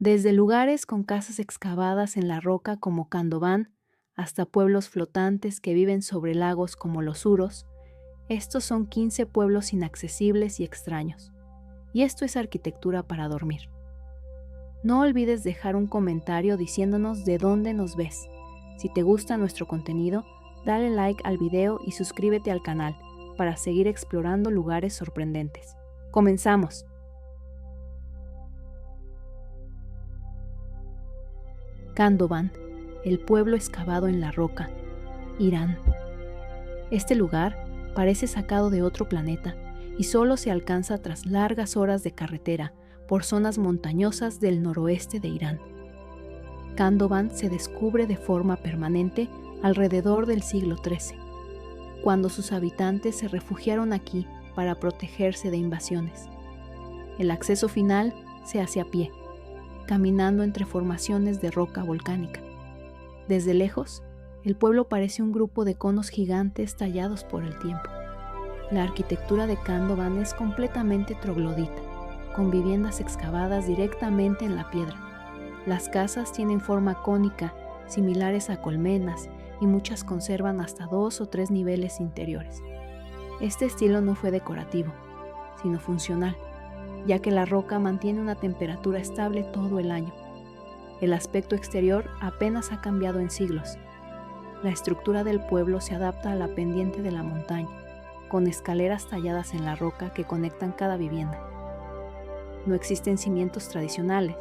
Desde lugares con casas excavadas en la roca como Candován, hasta pueblos flotantes que viven sobre lagos como los Huros, estos son 15 pueblos inaccesibles y extraños. Y esto es arquitectura para dormir. No olvides dejar un comentario diciéndonos de dónde nos ves. Si te gusta nuestro contenido, dale like al video y suscríbete al canal para seguir explorando lugares sorprendentes. ¡Comenzamos! Candován, el pueblo excavado en la roca, Irán. Este lugar parece sacado de otro planeta y solo se alcanza tras largas horas de carretera por zonas montañosas del noroeste de Irán. Candován se descubre de forma permanente alrededor del siglo XIII, cuando sus habitantes se refugiaron aquí para protegerse de invasiones. El acceso final se hace a pie, caminando entre formaciones de roca volcánica. Desde lejos, el pueblo parece un grupo de conos gigantes tallados por el tiempo. La arquitectura de Candován es completamente troglodita, con viviendas excavadas directamente en la piedra. Las casas tienen forma cónica, similares a colmenas, y muchas conservan hasta 2 o 3 niveles interiores. Este estilo no fue decorativo, sino funcional, ya que la roca mantiene una temperatura estable todo el año. El aspecto exterior apenas ha cambiado en siglos. La estructura del pueblo se adapta a la pendiente de la montaña, con escaleras talladas en la roca que conectan cada vivienda. No existen cimientos tradicionales,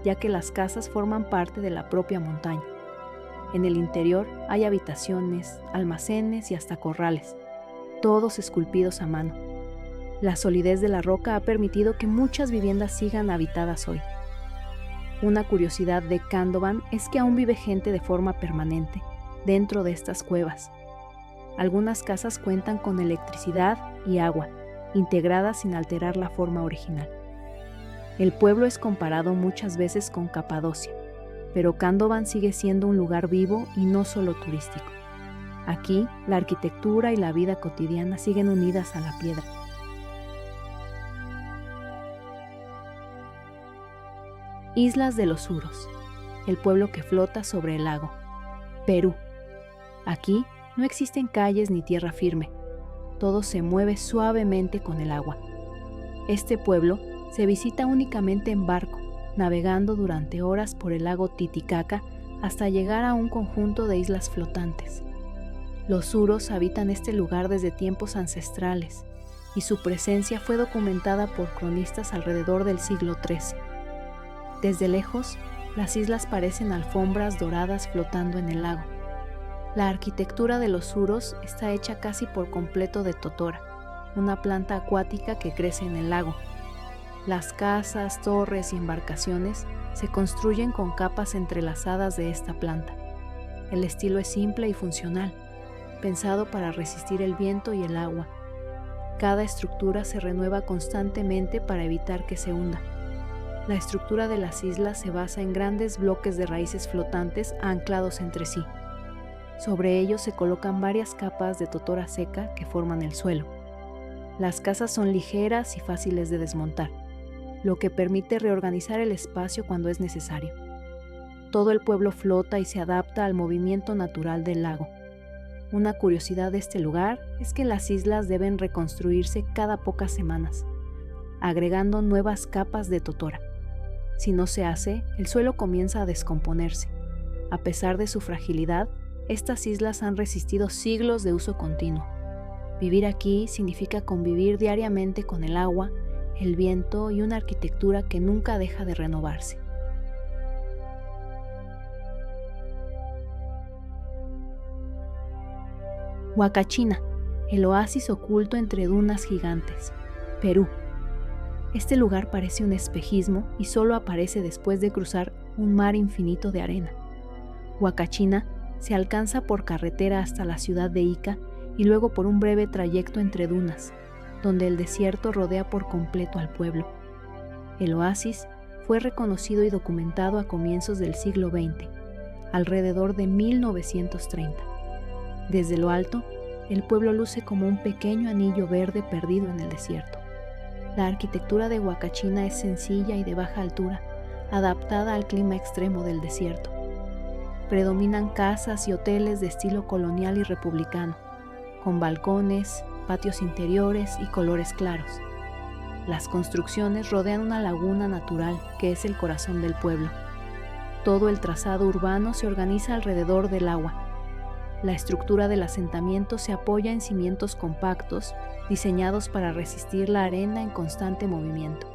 ya que las casas forman parte de la propia montaña. En el interior hay habitaciones, almacenes y hasta corrales, todos esculpidos a mano. La solidez de la roca ha permitido que muchas viviendas sigan habitadas hoy. Una curiosidad de Candován es que aún vive gente de forma permanente dentro de estas cuevas. Algunas casas cuentan con electricidad y agua, integradas sin alterar la forma original. El pueblo es comparado muchas veces con Capadocia, pero Candován sigue siendo un lugar vivo y no solo turístico. Aquí, la arquitectura y la vida cotidiana siguen unidas a la piedra. Islas de los Huros, el pueblo que flota sobre el lago, Perú. Aquí no existen calles ni tierra firme, todo se mueve suavemente con el agua. Este pueblo se visita únicamente en barco, navegando durante horas por el lago Titicaca hasta llegar a un conjunto de islas flotantes. Los Huros habitan este lugar desde tiempos ancestrales y su presencia fue documentada por cronistas alrededor del siglo XIII. Desde lejos, las islas parecen alfombras doradas flotando en el lago. La arquitectura de los Huros está hecha casi por completo de totora, una planta acuática que crece en el lago. Las casas, torres y embarcaciones se construyen con capas entrelazadas de esta planta. El estilo es simple y funcional, pensado para resistir el viento y el agua. Cada estructura se renueva constantemente para evitar que se hunda. La estructura de las islas se basa en grandes bloques de raíces flotantes anclados entre sí. Sobre ellos se colocan varias capas de totora seca que forman el suelo. Las casas son ligeras y fáciles de desmontar, lo que permite reorganizar el espacio cuando es necesario. Todo el pueblo flota y se adapta al movimiento natural del lago. Una curiosidad de este lugar es que las islas deben reconstruirse cada pocas semanas, agregando nuevas capas de totora. Si no se hace, el suelo comienza a descomponerse. A pesar de su fragilidad, estas islas han resistido siglos de uso continuo. Vivir aquí significa convivir diariamente con el agua, el viento y una arquitectura que nunca deja de renovarse. Huacachina, el oasis oculto entre dunas gigantes, Perú. Este lugar parece un espejismo y solo aparece después de cruzar un mar infinito de arena. Huacachina se alcanza por carretera hasta la ciudad de Ica y luego por un breve trayecto entre dunas, donde el desierto rodea por completo al pueblo. El oasis fue reconocido y documentado a comienzos del siglo XX, alrededor de 1930. Desde lo alto, el pueblo luce como un pequeño anillo verde perdido en el desierto. La arquitectura de Huacachina es sencilla y de baja altura, adaptada al clima extremo del desierto. Predominan casas y hoteles de estilo colonial y republicano, con balcones, patios interiores y colores claros. Las construcciones rodean una laguna natural que es el corazón del pueblo. Todo el trazado urbano se organiza alrededor del agua. La estructura del asentamiento se apoya en cimientos compactos diseñados para resistir la arena en constante movimiento.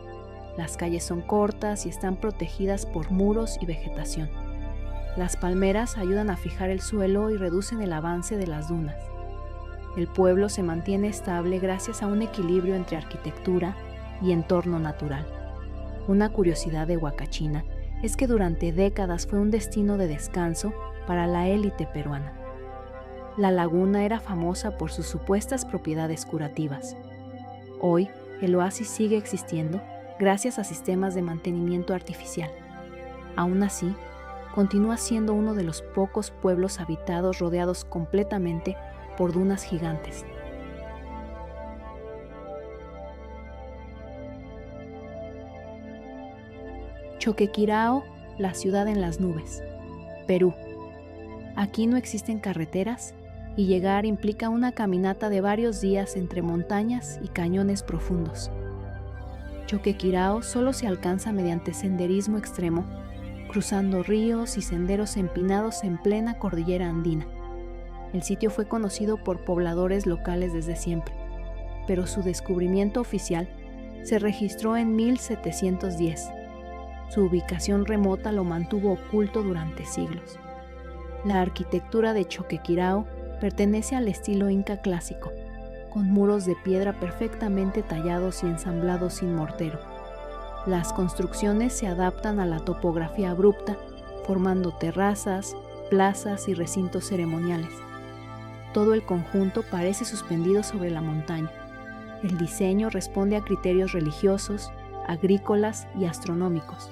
Las calles son cortas y están protegidas por muros y vegetación. Las palmeras ayudan a fijar el suelo y reducen el avance de las dunas. El pueblo se mantiene estable gracias a un equilibrio entre arquitectura y entorno natural. Una curiosidad de Huacachina es que durante décadas fue un destino de descanso para la élite peruana. La laguna era famosa por sus supuestas propiedades curativas. Hoy, el oasis sigue existiendo gracias a sistemas de mantenimiento artificial. Aún así, continúa siendo uno de los pocos pueblos habitados rodeados completamente por dunas gigantes. Choquequirao, la ciudad en las nubes, Perú. Aquí no existen carreteras y llegar implica una caminata de varios días entre montañas y cañones profundos. Choquequirao solo se alcanza mediante senderismo extremo, cruzando ríos y senderos empinados en plena cordillera andina. El sitio fue conocido por pobladores locales desde siempre, pero su descubrimiento oficial se registró en 1710. Su ubicación remota lo mantuvo oculto durante siglos. La arquitectura de Choquequirao pertenece al estilo inca clásico, con muros de piedra perfectamente tallados y ensamblados sin mortero. Las construcciones se adaptan a la topografía abrupta, formando terrazas, plazas y recintos ceremoniales. Todo el conjunto parece suspendido sobre la montaña. El diseño responde a criterios religiosos, agrícolas y astronómicos.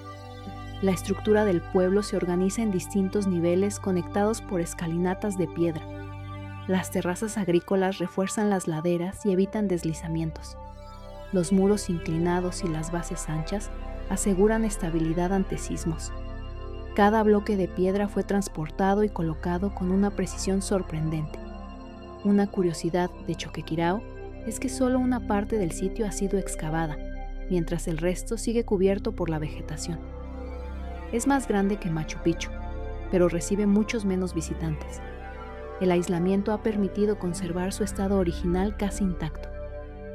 La estructura del pueblo se organiza en distintos niveles conectados por escalinatas de piedra. Las terrazas agrícolas refuerzan las laderas y evitan deslizamientos. Los muros inclinados y las bases anchas aseguran estabilidad ante sismos. Cada bloque de piedra fue transportado y colocado con una precisión sorprendente. Una curiosidad de Choquequirao es que solo una parte del sitio ha sido excavada, mientras el resto sigue cubierto por la vegetación. Es más grande que Machu Picchu, pero recibe muchos menos visitantes. El aislamiento ha permitido conservar su estado original casi intacto.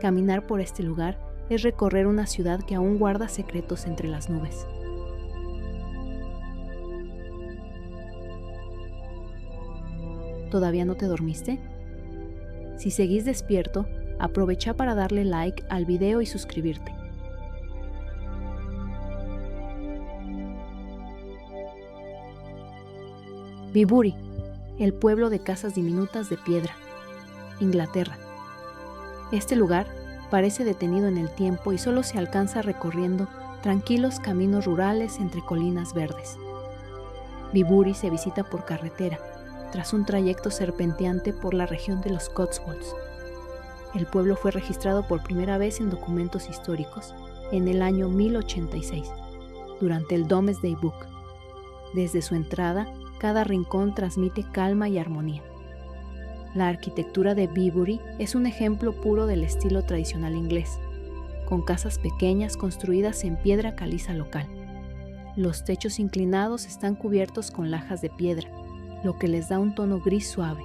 Caminar por este lugar es recorrer una ciudad que aún guarda secretos entre las nubes. ¿Todavía no te dormiste? Si seguís despierto, aprovecha para darle like al video y suscribirte. Vibury, el pueblo de casas diminutas de piedra, Inglaterra. Este lugar parece detenido en el tiempo y solo se alcanza recorriendo tranquilos caminos rurales entre colinas verdes. Vibury se visita por carretera, tras un trayecto serpenteante por la región de los Cotswolds. El pueblo fue registrado por primera vez en documentos históricos en el año 1086, durante el Domesday Book. Desde su entrada, cada rincón transmite calma y armonía. La arquitectura de Vibury es un ejemplo puro del estilo tradicional inglés, con casas pequeñas construidas en piedra caliza local. Los techos inclinados están cubiertos con lajas de piedra, lo que les da un tono gris suave.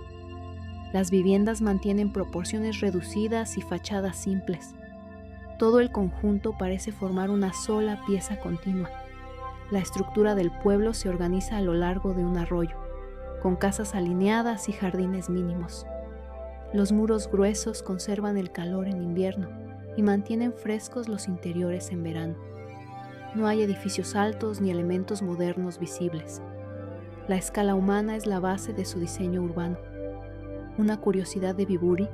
Las viviendas mantienen proporciones reducidas y fachadas simples. Todo el conjunto parece formar una sola pieza continua. La estructura del pueblo se organiza a lo largo de un arroyo, con casas alineadas y jardines mínimos. Los muros gruesos conservan el calor en invierno y mantienen frescos los interiores en verano. No hay edificios altos ni elementos modernos visibles. La escala humana es la base de su diseño urbano. Una curiosidad de Vibury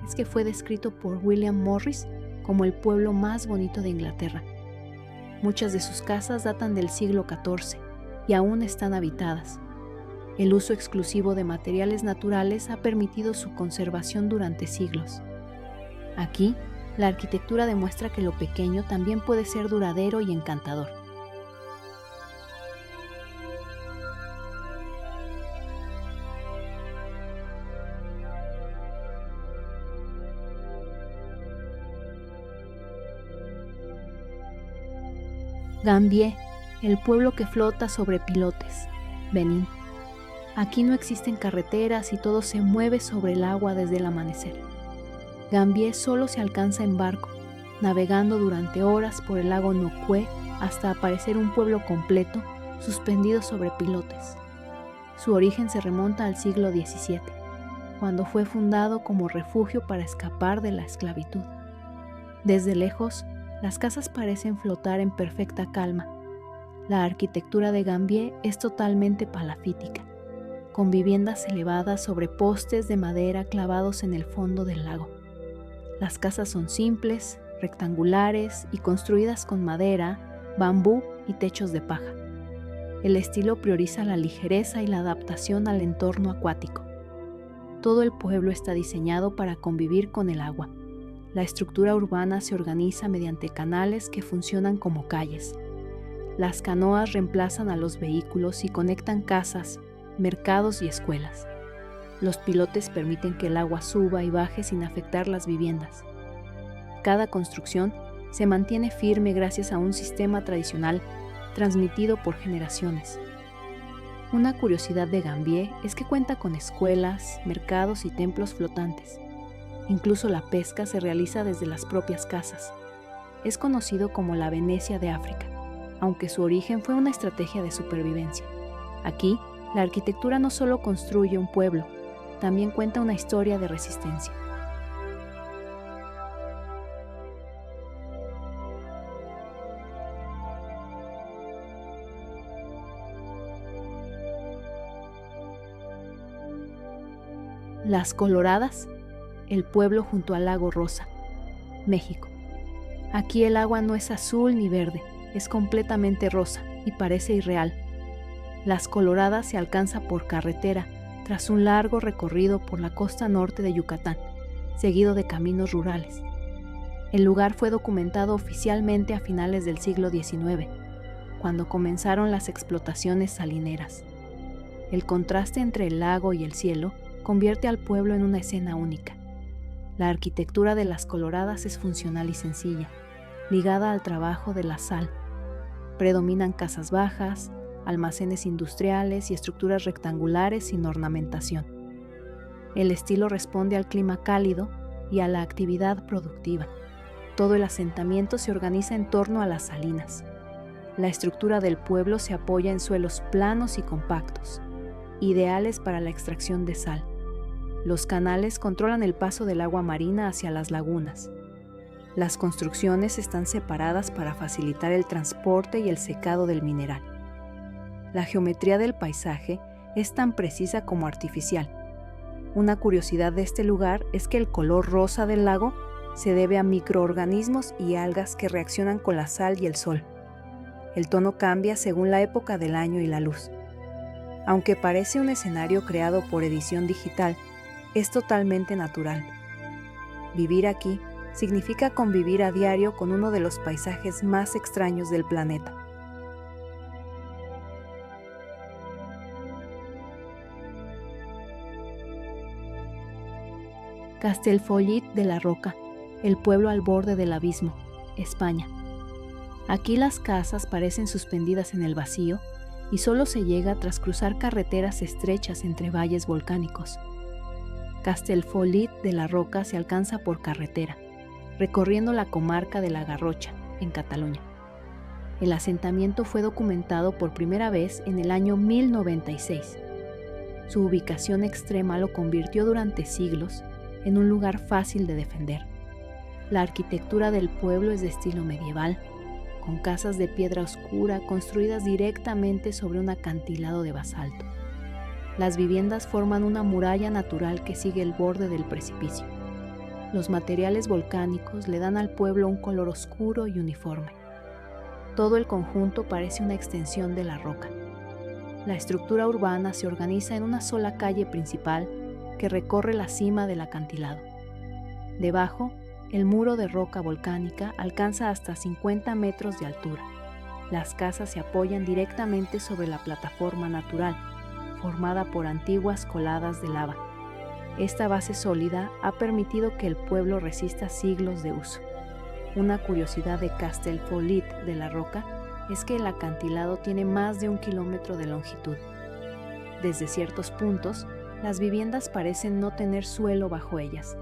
es que fue descrito por William Morris como el pueblo más bonito de Inglaterra. Muchas de sus casas datan del siglo XIV y aún están habitadas. El uso exclusivo de materiales naturales ha permitido su conservación durante siglos. Aquí, la arquitectura demuestra que lo pequeño también puede ser duradero y encantador. Gambier, el pueblo que flota sobre pilotes, Benín. Aquí no existen carreteras y todo se mueve sobre el agua desde el amanecer. Gambier solo se alcanza en barco, navegando durante horas por el lago Nocue hasta aparecer un pueblo completo suspendido sobre pilotes. Su origen se remonta al siglo XVII, cuando fue fundado como refugio para escapar de la esclavitud. Desde lejos, las casas parecen flotar en perfecta calma. La arquitectura de Gambier es totalmente palafítica, con viviendas elevadas sobre postes de madera clavados en el fondo del lago. Las casas son simples, rectangulares y construidas con madera, bambú y techos de paja. El estilo prioriza la ligereza y la adaptación al entorno acuático. Todo el pueblo está diseñado para convivir con el agua. La estructura urbana se organiza mediante canales que funcionan como calles. Las canoas reemplazan a los vehículos y conectan casas, mercados y escuelas. Los pilotes permiten que el agua suba y baje sin afectar las viviendas. Cada construcción se mantiene firme gracias a un sistema tradicional transmitido por generaciones. Una curiosidad de Gambier es que cuenta con escuelas, mercados y templos flotantes. Incluso la pesca se realiza desde las propias casas. Es conocido como la Venecia de África, aunque su origen fue una estrategia de supervivencia. Aquí, la arquitectura no solo construye un pueblo, también cuenta una historia de resistencia. Las Coloradas, el pueblo junto al lago Rosa, México. Aquí el agua no es azul ni verde, es completamente rosa y parece irreal. Las Coloradas se alcanza por carretera tras un largo recorrido por la costa norte de Yucatán, seguido de caminos rurales. El lugar fue documentado oficialmente a finales del siglo XIX, cuando comenzaron las explotaciones salineras. El contraste entre el lago y el cielo convierte al pueblo en una escena única. La arquitectura de Las Coloradas es funcional y sencilla, ligada al trabajo de la sal. Predominan casas bajas, almacenes industriales y estructuras rectangulares sin ornamentación. El estilo responde al clima cálido y a la actividad productiva. Todo el asentamiento se organiza en torno a las salinas. La estructura del pueblo se apoya en suelos planos y compactos, ideales para la extracción de sal. Los canales controlan el paso del agua marina hacia las lagunas. Las construcciones están separadas para facilitar el transporte y el secado del mineral. La geometría del paisaje es tan precisa como artificial. Una curiosidad de este lugar es que el color rosa del lago se debe a microorganismos y algas que reaccionan con la sal y el sol. El tono cambia según la época del año y la luz. Aunque parece un escenario creado por edición digital, es totalmente natural. Vivir aquí significa convivir a diario con uno de los paisajes más extraños del planeta. Castellfollit de la Roca, el pueblo al borde del abismo, España. Aquí las casas parecen suspendidas en el vacío y solo se llega tras cruzar carreteras estrechas entre valles volcánicos. Castellfollit de la Roca se alcanza por carretera, recorriendo la comarca de la Garrocha, en Cataluña. El asentamiento fue documentado por primera vez en el año 1096. Su ubicación extrema lo convirtió durante siglos en un lugar fácil de defender. La arquitectura del pueblo es de estilo medieval, con casas de piedra oscura construidas directamente sobre un acantilado de basalto. Las viviendas forman una muralla natural que sigue el borde del precipicio. Los materiales volcánicos le dan al pueblo un color oscuro y uniforme. Todo el conjunto parece una extensión de la roca. La estructura urbana se organiza en una sola calle principal que recorre la cima del acantilado. Debajo, el muro de roca volcánica alcanza hasta 50 metros de altura. Las casas se apoyan directamente sobre la plataforma natural, formada por antiguas coladas de lava. Esta base sólida ha permitido que el pueblo resista siglos de uso. Una curiosidad de Castellfollit de la Roca es que el acantilado tiene más de 1 kilómetro de longitud. Desde ciertos puntos, las viviendas parecen no tener suelo bajo ellas.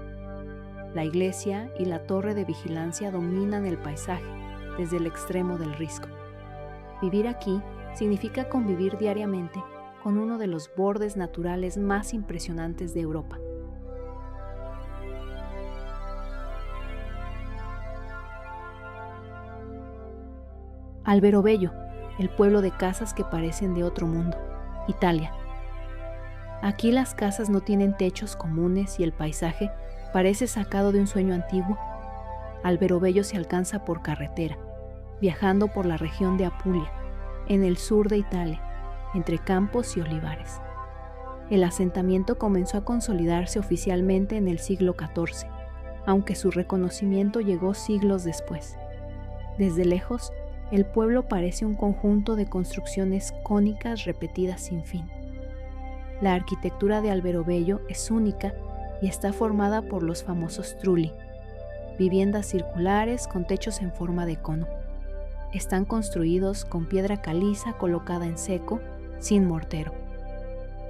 La iglesia y la torre de vigilancia dominan el paisaje desde el extremo del risco. Vivir aquí significa convivir diariamente con uno de los bordes naturales más impresionantes de Europa. Alberobello, el pueblo de casas que parecen de otro mundo, Italia. Aquí las casas no tienen techos comunes y el paisaje parece sacado de un sueño antiguo. Alberobello se alcanza por carretera, viajando por la región de Apulia, en el sur de Italia, entre campos y olivares. El asentamiento comenzó a consolidarse oficialmente en el siglo XIV, aunque su reconocimiento llegó siglos después. Desde lejos, el pueblo parece un conjunto de construcciones cónicas repetidas sin fin. La arquitectura de Alberobello es única y está formada por los famosos trulli, viviendas circulares con techos en forma de cono. Están construidos con piedra caliza colocada en seco, sin mortero.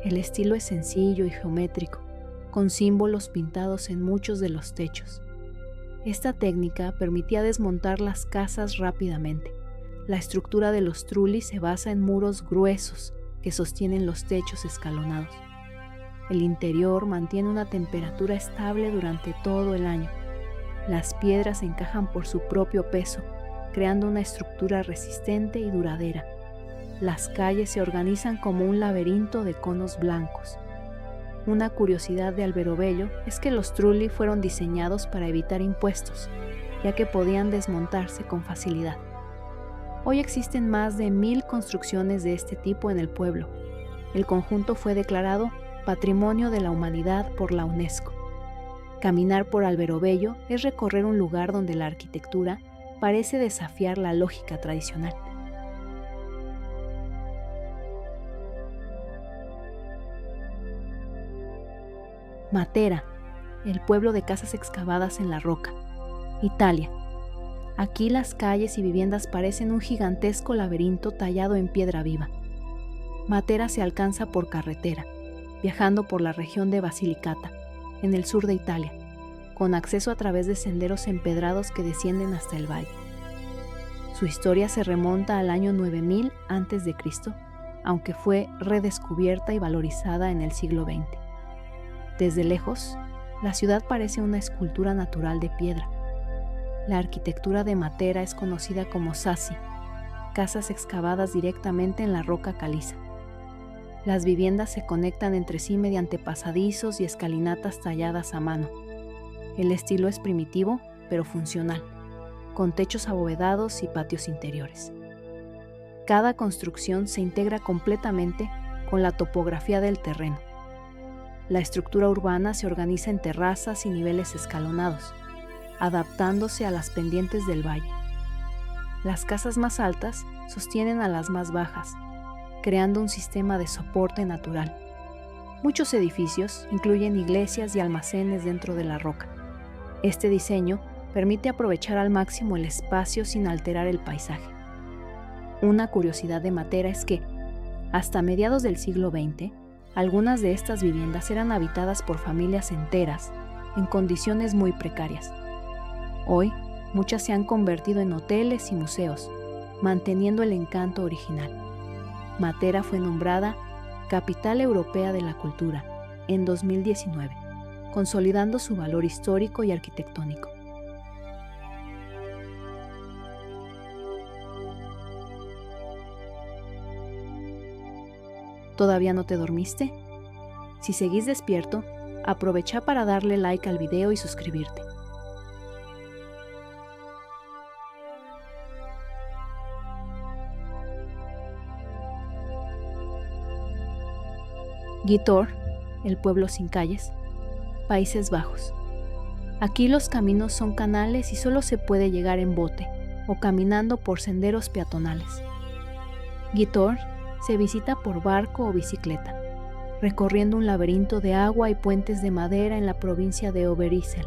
El estilo es sencillo y geométrico, con símbolos pintados en muchos de los techos. Esta técnica permitía desmontar las casas rápidamente. La estructura de los trulli se basa en muros gruesos que sostienen los techos escalonados. El interior mantiene una temperatura estable durante todo el año. Las piedras encajan por su propio peso, creando una estructura resistente y duradera. Las calles se organizan como un laberinto de conos blancos. Una curiosidad de Alberobello es que los trulli fueron diseñados para evitar impuestos, ya que podían desmontarse con facilidad. Hoy existen más de 1000 construcciones de este tipo en el pueblo. El conjunto fue declarado Patrimonio de la Humanidad por la UNESCO. Caminar por Alberobello es recorrer un lugar donde la arquitectura parece desafiar la lógica tradicional. Matera, el pueblo de casas excavadas en la roca, Italia. Aquí las calles y viviendas parecen un gigantesco laberinto tallado en piedra viva. Matera se alcanza por carretera, viajando por la región de Basilicata, en el sur de Italia, con acceso a través de senderos empedrados que descienden hasta el valle. Su historia se remonta al año 9000 a.C., aunque fue redescubierta y valorizada en el siglo XX. Desde lejos, la ciudad parece una escultura natural de piedra. La arquitectura de Matera es conocida como sassi, casas excavadas directamente en la roca caliza. Las viviendas se conectan entre sí mediante pasadizos y escalinatas talladas a mano. El estilo es primitivo, pero funcional, con techos abovedados y patios interiores. Cada construcción se integra completamente con la topografía del terreno. La estructura urbana se organiza en terrazas y niveles escalonados, adaptándose a las pendientes del valle. Las casas más altas sostienen a las más bajas, creando un sistema de soporte natural. Muchos edificios incluyen iglesias y almacenes dentro de la roca. Este diseño permite aprovechar al máximo el espacio sin alterar el paisaje. Una curiosidad de Matera es que, hasta mediados del siglo XX, algunas de estas viviendas eran habitadas por familias enteras, en condiciones muy precarias. Hoy, muchas se han convertido en hoteles y museos, manteniendo el encanto original. Matera fue nombrada Capital Europea de la Cultura en 2019, consolidando su valor histórico y arquitectónico. ¿Todavía no te dormiste? Si seguís despierto, aprovecha para darle like al video y suscribirte. Gitor, el pueblo sin calles, Países Bajos. Aquí los caminos son canales y solo se puede llegar en bote o caminando por senderos peatonales. Gitor se visita por barco o bicicleta, recorriendo un laberinto de agua y puentes de madera en la provincia de Overijssel.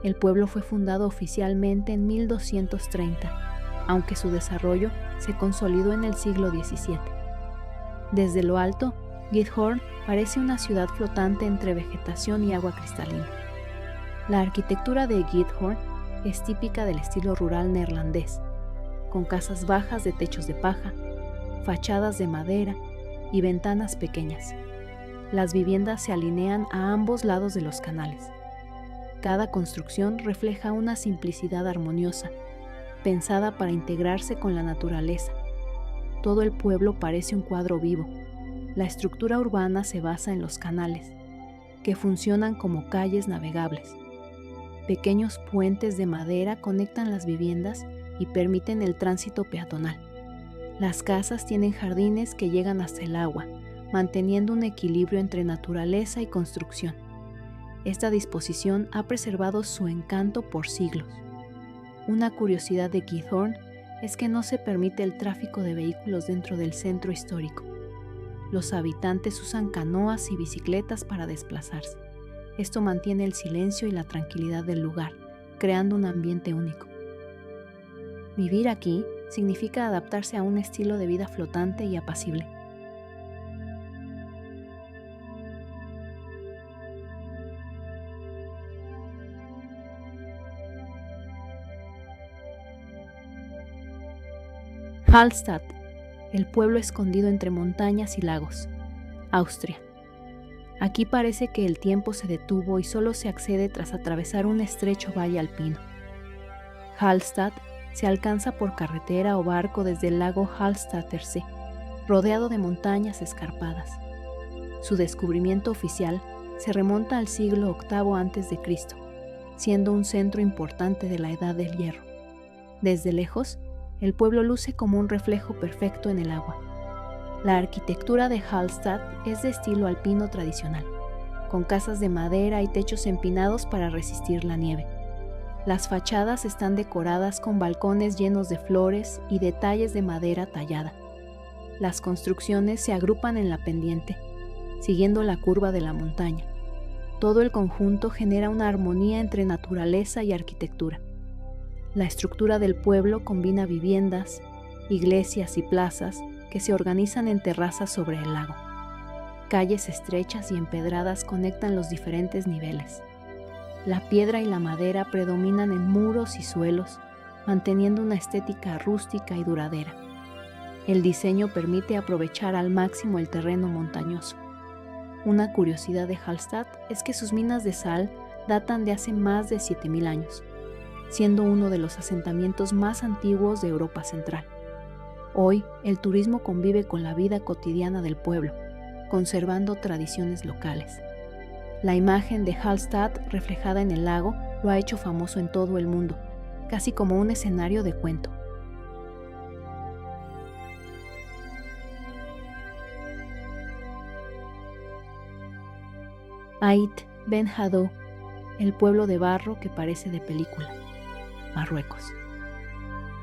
El pueblo fue fundado oficialmente en 1230, aunque su desarrollo se consolidó en el siglo XVII. Desde lo alto, Giethoorn parece una ciudad flotante entre vegetación y agua cristalina. La arquitectura de Giethoorn es típica del estilo rural neerlandés, con casas bajas de techos de paja, fachadas de madera y ventanas pequeñas. Las viviendas se alinean a ambos lados de los canales. Cada construcción refleja una simplicidad armoniosa, pensada para integrarse con la naturaleza. Todo el pueblo parece un cuadro vivo. La estructura urbana se basa en los canales, que funcionan como calles navegables. Pequeños puentes de madera conectan las viviendas y permiten el tránsito peatonal. Las casas tienen jardines que llegan hasta el agua, manteniendo un equilibrio entre naturaleza y construcción. Esta disposición ha preservado su encanto por siglos. Una curiosidad de Giethoorn es que no se permite el tráfico de vehículos dentro del centro histórico. Los habitantes usan canoas y bicicletas para desplazarse. Esto mantiene el silencio y la tranquilidad del lugar, creando un ambiente único. Vivir aquí significa adaptarse a un estilo de vida flotante y apacible. Hallstatt, el pueblo escondido entre montañas y lagos, Austria. Aquí parece que el tiempo se detuvo y solo se accede tras atravesar un estrecho valle alpino. Hallstatt se alcanza por carretera o barco desde el lago Hallstatter See, rodeado de montañas escarpadas. Su descubrimiento oficial se remonta al siglo VIII a.C., siendo un centro importante de la Edad del Hierro. Desde lejos, el pueblo luce como un reflejo perfecto en el agua. La arquitectura de Hallstatt es de estilo alpino tradicional, con casas de madera y techos empinados para resistir la nieve. Las fachadas están decoradas con balcones llenos de flores y detalles de madera tallada. Las construcciones se agrupan en la pendiente, siguiendo la curva de la montaña. Todo el conjunto genera una armonía entre naturaleza y arquitectura. La estructura del pueblo combina viviendas, iglesias y plazas que se organizan en terrazas sobre el lago. Calles estrechas y empedradas conectan los diferentes niveles. La piedra y la madera predominan en muros y suelos, manteniendo una estética rústica y duradera. El diseño permite aprovechar al máximo el terreno montañoso. Una curiosidad de Hallstatt es que sus minas de sal datan de hace más de 7.000 años, siendo uno de los asentamientos más antiguos de Europa Central. Hoy, el turismo convive con la vida cotidiana del pueblo, conservando tradiciones locales. La imagen de Hallstatt reflejada en el lago lo ha hecho famoso en todo el mundo, casi como un escenario de cuento. Ait Ben Haddou, el pueblo de barro que parece de película, Marruecos.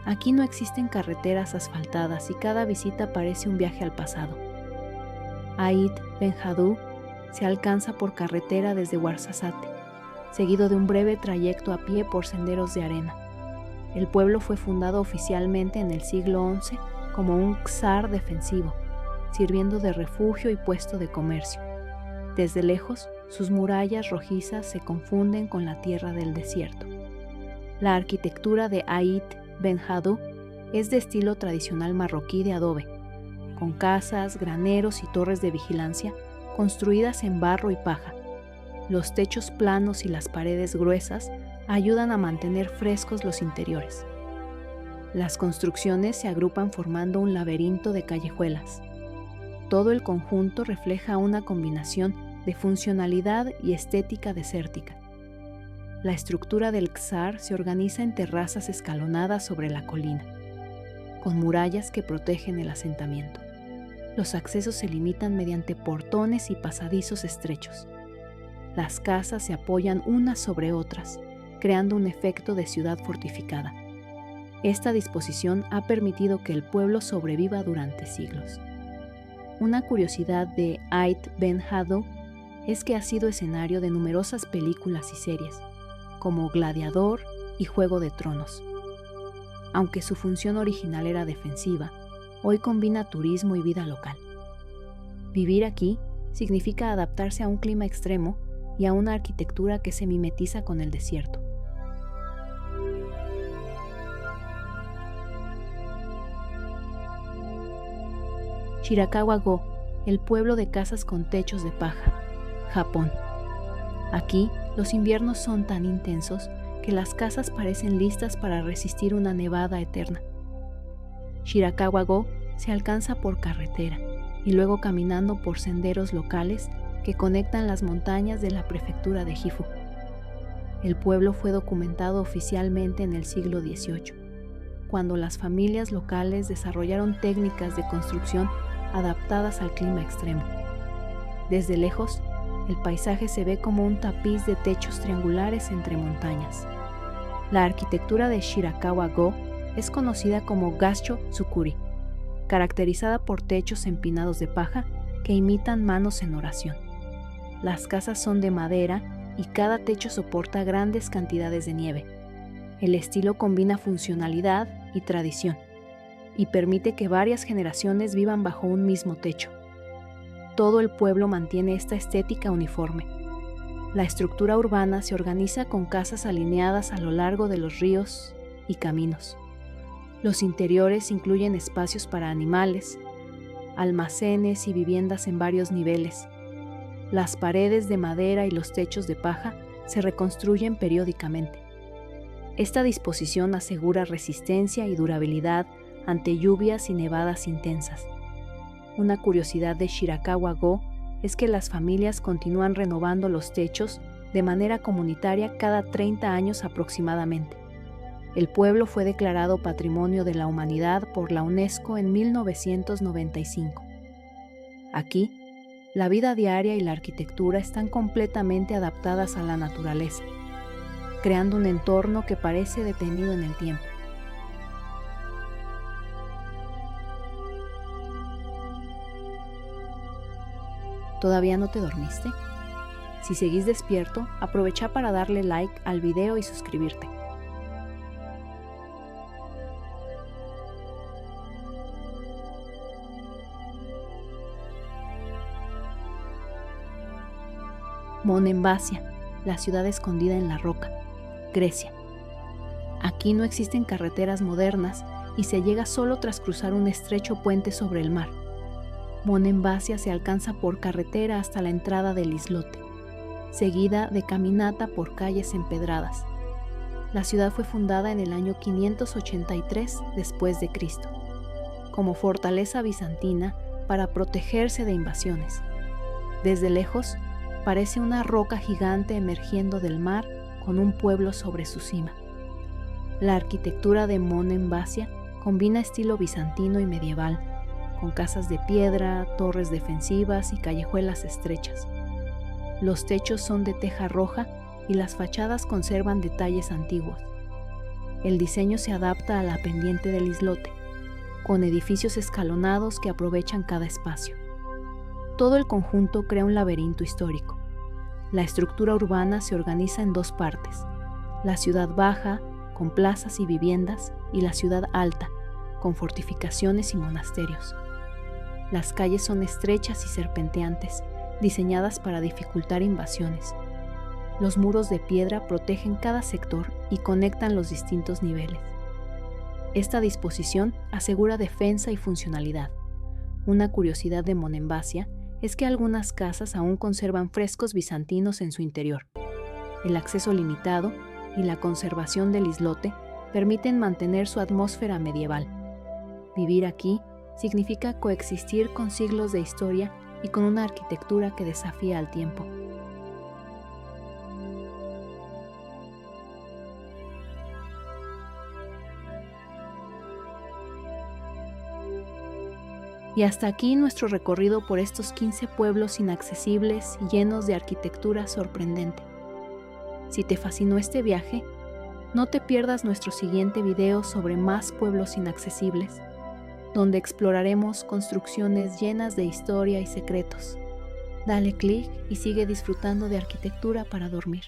Aquí no existen carreteras asfaltadas y cada visita parece un viaje al pasado. Ait Ben Haddou se alcanza por carretera desde Ouarzazate, seguido de un breve trayecto a pie por senderos de arena. El pueblo fue fundado oficialmente en el siglo XI como un czar defensivo, sirviendo de refugio y puesto de comercio. Desde lejos, sus murallas rojizas se confunden con la tierra del desierto. La arquitectura de Ait Ben Haddou es de estilo tradicional marroquí de adobe, con casas, graneros y torres de vigilancia construidas en barro y paja. Los techos planos y las paredes gruesas ayudan a mantener frescos los interiores. Las construcciones se agrupan formando un laberinto de callejuelas. Todo el conjunto refleja una combinación de funcionalidad y estética desértica. La estructura del czar se organiza en terrazas escalonadas sobre la colina, con murallas que protegen el asentamiento. Los accesos se limitan mediante portones y pasadizos estrechos. Las casas se apoyan unas sobre otras, creando un efecto de ciudad fortificada. Esta disposición ha permitido que el pueblo sobreviva durante siglos. Una curiosidad de Ait Ben Haddou es que ha sido escenario de numerosas películas y series, como Gladiador y Juego de Tronos. aunque su función original era defensiva, hoy combina turismo y vida local. Vivir aquí significa adaptarse a un clima extremo y a una arquitectura que se mimetiza con el desierto. Shirakawa-go, el pueblo de casas con techos de paja, Japón. Aquí, los inviernos son tan intensos que las casas parecen listas para resistir una nevada eterna. Shirakawa-go se alcanza por carretera y luego caminando por senderos locales que conectan las montañas de la prefectura de Gifu. El pueblo fue documentado oficialmente en el siglo XVIII, cuando las familias locales desarrollaron técnicas de construcción adaptadas al clima extremo. Desde lejos, el paisaje se ve como un tapiz de techos triangulares entre montañas. La arquitectura de Shirakawa-go es conocida como Gassho Tsukuri, caracterizada por techos empinados de paja que imitan manos en oración. Las casas son de madera y cada techo soporta grandes cantidades de nieve. El estilo combina funcionalidad y tradición y permite que varias generaciones vivan bajo un mismo techo. Todo el pueblo mantiene esta estética uniforme. La estructura urbana se organiza con casas alineadas a lo largo de los ríos y caminos. Los interiores incluyen espacios para animales, almacenes y viviendas en varios niveles. Las paredes de madera y los techos de paja se reconstruyen periódicamente. Esta disposición asegura resistencia y durabilidad ante lluvias y nevadas intensas. Una curiosidad de Shirakawa-go es que las familias continúan renovando los techos de manera comunitaria cada 30 años aproximadamente. El pueblo fue declarado Patrimonio de la Humanidad por la UNESCO en 1995. Aquí, la vida diaria y la arquitectura están completamente adaptadas a la naturaleza, creando un entorno que parece detenido en el tiempo. ¿Todavía no te dormiste? Si seguís despierto, aprovecha para darle like al video y suscribirte. Monemvasia, la ciudad escondida en la roca, Grecia. Aquí no existen carreteras modernas y se llega solo tras cruzar un estrecho puente sobre el mar. Monemvasia se alcanza por carretera hasta la entrada del islote, seguida de caminata por calles empedradas. La ciudad fue fundada en el año 583 después de Cristo, como fortaleza bizantina para protegerse de invasiones. Desde lejos, parece una roca gigante emergiendo del mar con un pueblo sobre su cima. La arquitectura de Monemvasia combina estilo bizantino y medieval, con casas de piedra, torres defensivas y callejuelas estrechas. Los techos son de teja roja y las fachadas conservan detalles antiguos. El diseño se adapta a la pendiente del islote, con edificios escalonados que aprovechan cada espacio. Todo el conjunto crea un laberinto histórico. La estructura urbana se organiza en dos partes: la ciudad baja, con plazas y viviendas, y la ciudad alta, con fortificaciones y monasterios. Las calles son estrechas y serpenteantes, diseñadas para dificultar invasiones. Los muros de piedra protegen cada sector y conectan los distintos niveles. Esta disposición asegura defensa y funcionalidad. Una curiosidad de Monemvasia es que algunas casas aún conservan frescos bizantinos en su interior. El acceso limitado y la conservación del islote permiten mantener su atmósfera medieval. Vivir aquí significa coexistir con siglos de historia y con una arquitectura que desafía al tiempo. Y hasta aquí nuestro recorrido por estos 15 pueblos inaccesibles y llenos de arquitectura sorprendente. Si te fascinó este viaje, no te pierdas nuestro siguiente video sobre más pueblos inaccesibles, donde exploraremos construcciones llenas de historia y secretos. Dale clic y sigue disfrutando de arquitectura para dormir.